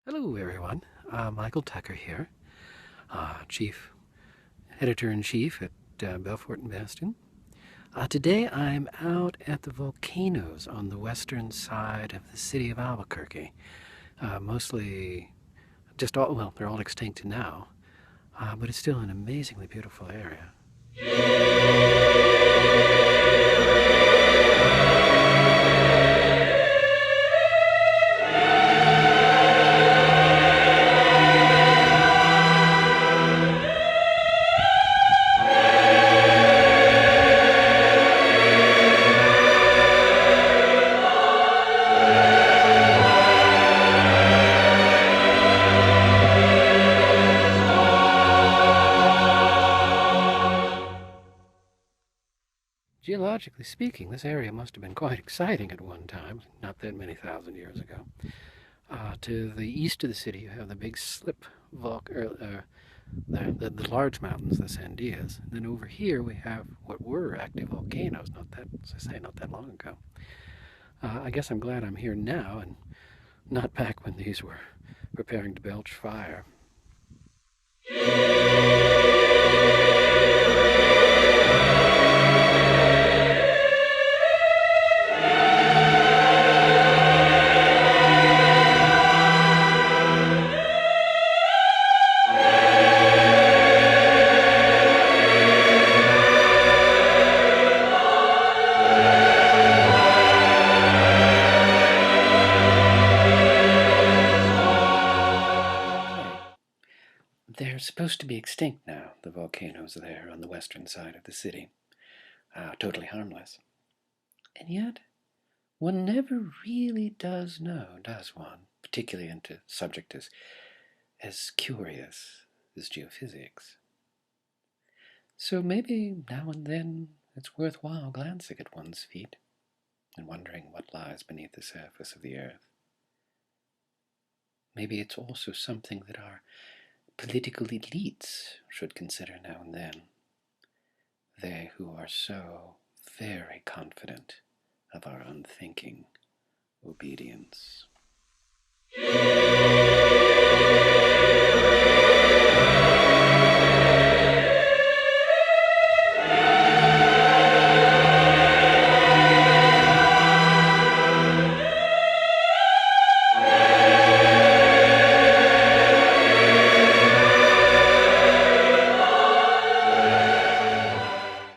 Hello, everyone. Michael Tucker here, Chief Editor-in-Chief at Belfort and Bastion. Today I'm out at the volcanoes on the western side of the city of Albuquerque. Mostly well, they're all extinct now, but it's still an amazingly beautiful area. Geologically speaking, this area must have been quite exciting at one time, not that many thousand years ago. To the east of the city, you have the big slip the large mountains, the Sandias. And then over here, we have what were active volcanoes, as I say, not that long ago. I guess I'm glad I'm here now and not back when these were preparing to belch fire. They're supposed to be extinct now, the volcanoes there on the western side of the city. Totally harmless. And yet, one never really does know, does one? Particularly into a subject as curious as geophysics. So maybe now and then it's worthwhile glancing at one's feet and wondering what lies beneath the surface of the earth. Maybe it's also something that our political elites should consider now and then. They who are so very confident of our unthinking obedience.